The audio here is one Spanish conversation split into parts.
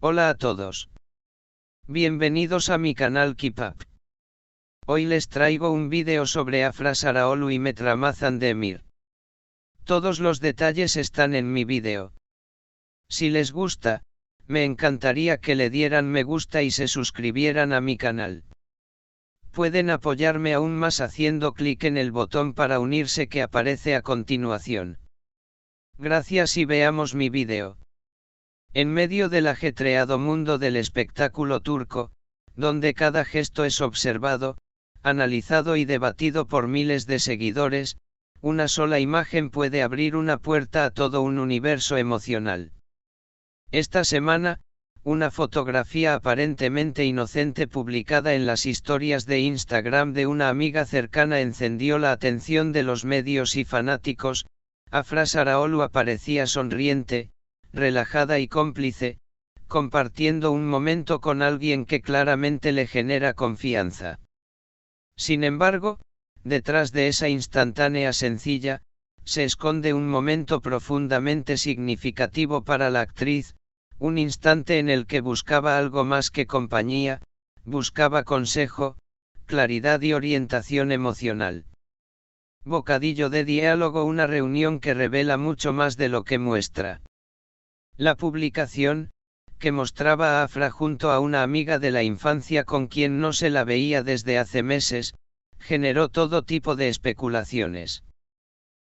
Hola a todos. Bienvenidos a mi canal Keep Up. Hoy les traigo un vídeo sobre Afra Saraholu y Met Ramazan Demir. Todos los detalles están en mi vídeo. Si les gusta, me encantaría que le dieran me gusta y se suscribieran a mi canal. Pueden apoyarme aún más haciendo clic en el botón para unirse que aparece a continuación. Gracias y veamos mi vídeo. En medio del ajetreado mundo del espectáculo turco, donde cada gesto es observado, analizado y debatido por miles de seguidores, una sola imagen puede abrir una puerta a todo un universo emocional. Esta semana, una fotografía aparentemente inocente publicada en las historias de Instagram de una amiga cercana encendió la atención de los medios y fanáticos. Afra Saraholu aparecía sonriente, relajada y cómplice, compartiendo un momento con alguien que claramente le genera confianza. Sin embargo, detrás de esa instantánea sencilla, se esconde un momento profundamente significativo para la actriz, un instante en el que buscaba algo más que compañía, buscaba consejo, claridad y orientación emocional. Bocadillo de diálogo, una reunión que revela mucho más de lo que muestra. La publicación, que mostraba a Afra junto a una amiga de la infancia con quien no se la veía desde hace meses, generó todo tipo de especulaciones.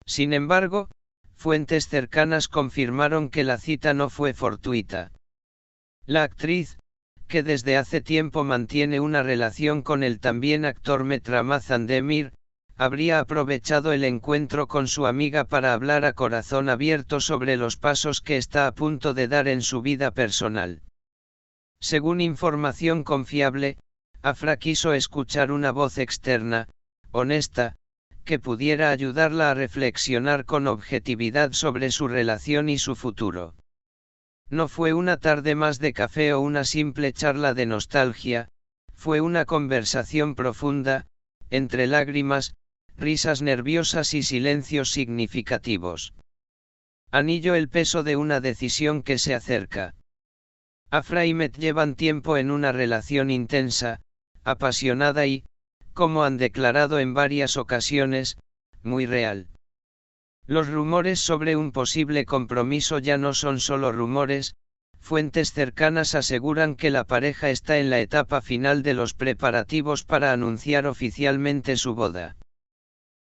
Sin embargo, fuentes cercanas confirmaron que la cita no fue fortuita. La actriz, que desde hace tiempo mantiene una relación con el también actor Met Ramazan Demir, habría aprovechado el encuentro con su amiga para hablar a corazón abierto sobre los pasos que está a punto de dar en su vida personal. Según información confiable, Afra quiso escuchar una voz externa, honesta, que pudiera ayudarla a reflexionar con objetividad sobre su relación y su futuro. No fue una tarde más de café o una simple charla de nostalgia, fue una conversación profunda, entre lágrimas, risas nerviosas y silencios significativos. Anillo, el peso de una decisión que se acerca. Afra y Met llevan tiempo en una relación intensa, apasionada y, como han declarado en varias ocasiones, muy real. Los rumores sobre un posible compromiso ya no son solo rumores, fuentes cercanas aseguran que la pareja está en la etapa final de los preparativos para anunciar oficialmente su boda.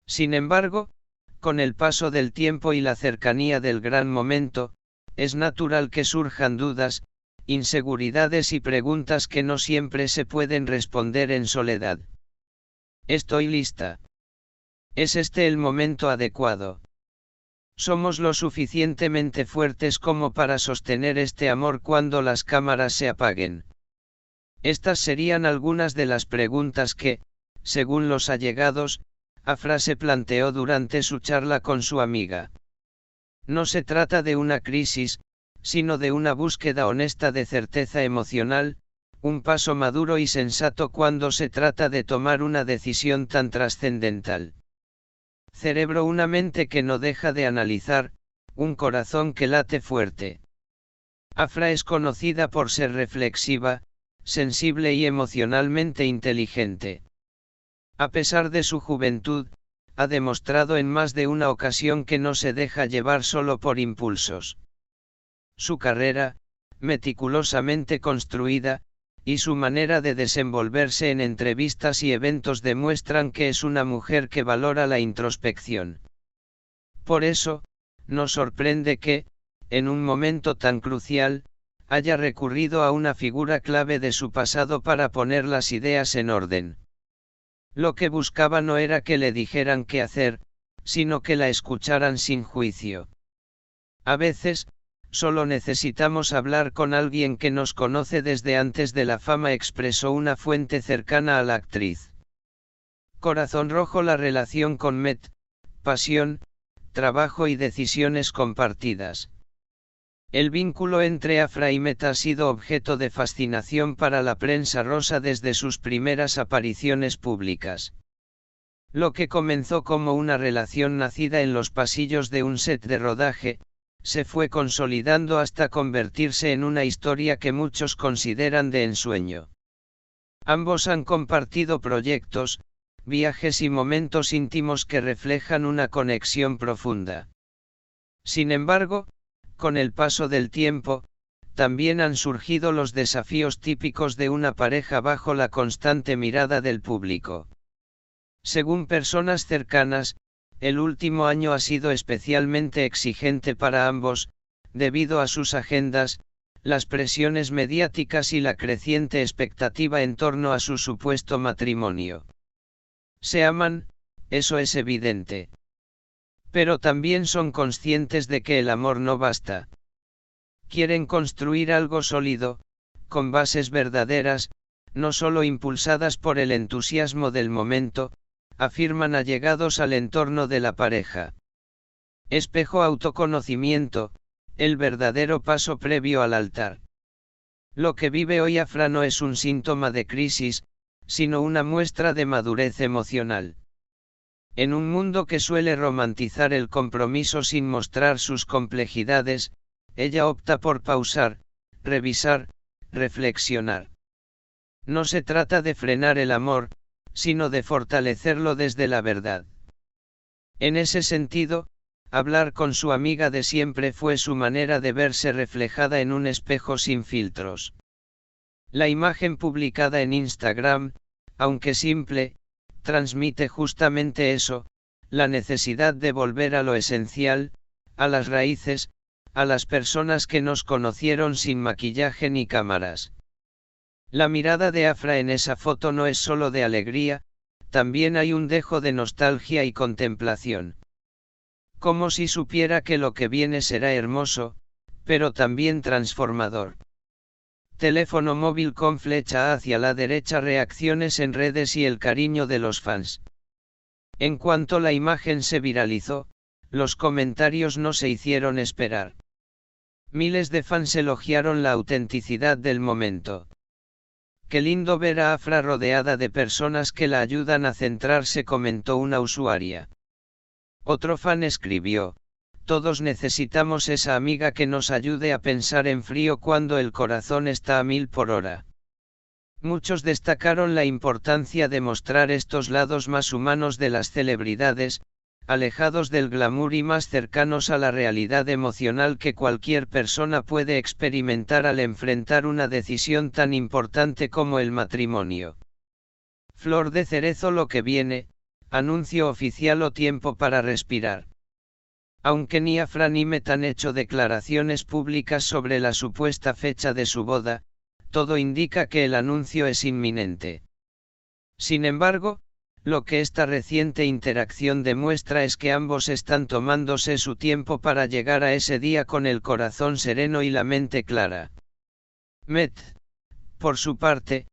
Sin embargo, con el paso del tiempo y la cercanía del gran momento, es natural que surjan dudas, inseguridades y preguntas que no siempre se pueden responder en soledad. ¿Estoy lista? ¿Es este el momento adecuado? ¿Somos lo suficientemente fuertes como para sostener este amor cuando las cámaras se apaguen? Estas serían algunas de las preguntas que, según los allegados, Afra se planteó durante su charla con su amiga. No se trata de una crisis, sino de una búsqueda honesta de certeza emocional, un paso maduro y sensato cuando se trata de tomar una decisión tan trascendental. Cerebro, una mente que no deja de analizar, un corazón que late fuerte. Afra es conocida por ser reflexiva, sensible y emocionalmente inteligente. A pesar de su juventud, ha demostrado en más de una ocasión que no se deja llevar solo por impulsos. Su carrera, meticulosamente construida, y su manera de desenvolverse en entrevistas y eventos demuestran que es una mujer que valora la introspección. Por eso, no sorprende que, en un momento tan crucial, haya recurrido a una figura clave de su pasado para poner las ideas en orden. Lo que buscaba no era que le dijeran qué hacer, sino que la escucharan sin juicio. A veces, solo necesitamos hablar con alguien que nos conoce desde antes de la fama, expresó una fuente cercana a la actriz. Corazón rojo, la relación con Met, pasión, trabajo y decisiones compartidas. El vínculo entre Afra y Met ha sido objeto de fascinación para la prensa rosa desde sus primeras apariciones públicas. Lo que comenzó como una relación nacida en los pasillos de un set de rodaje, se fue consolidando hasta convertirse en una historia que muchos consideran de ensueño. Ambos han compartido proyectos, viajes y momentos íntimos que reflejan una conexión profunda. Sin embargo, con el paso del tiempo, también han surgido los desafíos típicos de una pareja bajo la constante mirada del público. Según personas cercanas, el último año ha sido especialmente exigente para ambos, debido a sus agendas, las presiones mediáticas y la creciente expectativa en torno a su supuesto matrimonio. Se aman, eso es evidente. Pero también son conscientes de que el amor no basta. Quieren construir algo sólido, con bases verdaderas, no solo impulsadas por el entusiasmo del momento, afirman allegados al entorno de la pareja. Espejo autoconocimiento, el verdadero paso previo al altar. Lo que vive hoy Afra no es un síntoma de crisis, sino una muestra de madurez emocional. En un mundo que suele romantizar el compromiso sin mostrar sus complejidades, ella opta por pausar, revisar, reflexionar. No se trata de frenar el amor, sino de fortalecerlo desde la verdad. En ese sentido, hablar con su amiga de siempre fue su manera de verse reflejada en un espejo sin filtros. La imagen publicada en Instagram, aunque simple, transmite justamente eso, la necesidad de volver a lo esencial, a las raíces, a las personas que nos conocieron sin maquillaje ni cámaras. La mirada de Afra en esa foto no es solo de alegría, también hay un dejo de nostalgia y contemplación. Como si supiera que lo que viene será hermoso, pero también transformador. Teléfono móvil con flecha hacia la derecha, reacciones en redes y el cariño de los fans. En cuanto la imagen se viralizó, los comentarios no se hicieron esperar. Miles de fans elogiaron la autenticidad del momento. Qué lindo ver a Afra rodeada de personas que la ayudan a centrarse, comentó una usuaria. Otro fan escribió: todos necesitamos esa amiga que nos ayude a pensar en frío cuando el corazón está a 1000 por hora. Muchos destacaron la importancia de mostrar estos lados más humanos de las celebridades, alejados del glamour y más cercanos a la realidad emocional que cualquier persona puede experimentar al enfrentar una decisión tan importante como el matrimonio. Flor de cerezo lo que viene, anuncio oficial o tiempo para respirar. Aunque ni Afra ni Met han hecho declaraciones públicas sobre la supuesta fecha de su boda, todo indica que el anuncio es inminente. Sin embargo, lo que esta reciente interacción demuestra es que ambos están tomándose su tiempo para llegar a ese día con el corazón sereno y la mente clara. Met, por su parte,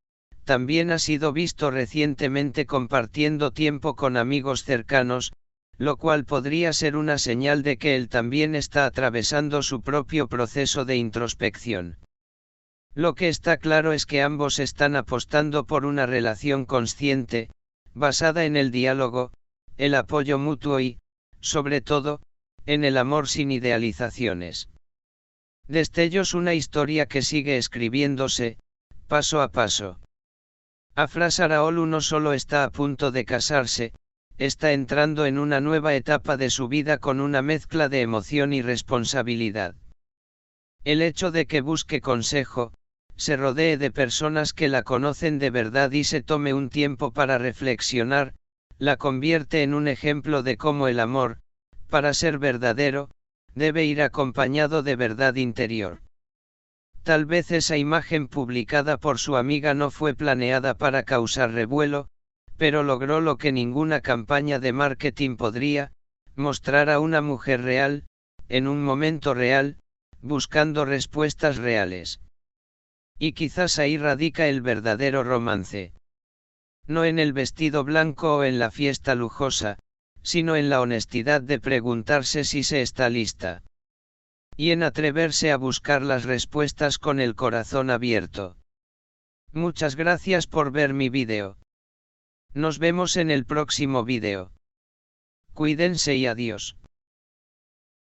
también ha sido visto recientemente compartiendo tiempo con amigos cercanos, lo cual podría ser una señal de que él también está atravesando su propio proceso de introspección. Lo que está claro es que ambos están apostando por una relación consciente, basada en el diálogo, el apoyo mutuo y, sobre todo, en el amor sin idealizaciones. Destellos, una historia que sigue escribiéndose, paso a paso. Afra Saraholu no solo está a punto de casarse, está entrando en una nueva etapa de su vida con una mezcla de emoción y responsabilidad. El hecho de que busque consejo, se rodee de personas que la conocen de verdad y se tome un tiempo para reflexionar, la convierte en un ejemplo de cómo el amor, para ser verdadero, debe ir acompañado de verdad interior. Tal vez esa imagen publicada por su amiga no fue planeada para causar revuelo, pero logró lo que ninguna campaña de marketing podría, mostrar a una mujer real, en un momento real, buscando respuestas reales. Y quizás ahí radica el verdadero romance. No en el vestido blanco o en la fiesta lujosa, sino en la honestidad de preguntarse si se está lista. Y en atreverse a buscar las respuestas con el corazón abierto. Muchas gracias por ver mi vídeo. Nos vemos en el próximo vídeo. Cuídense y adiós.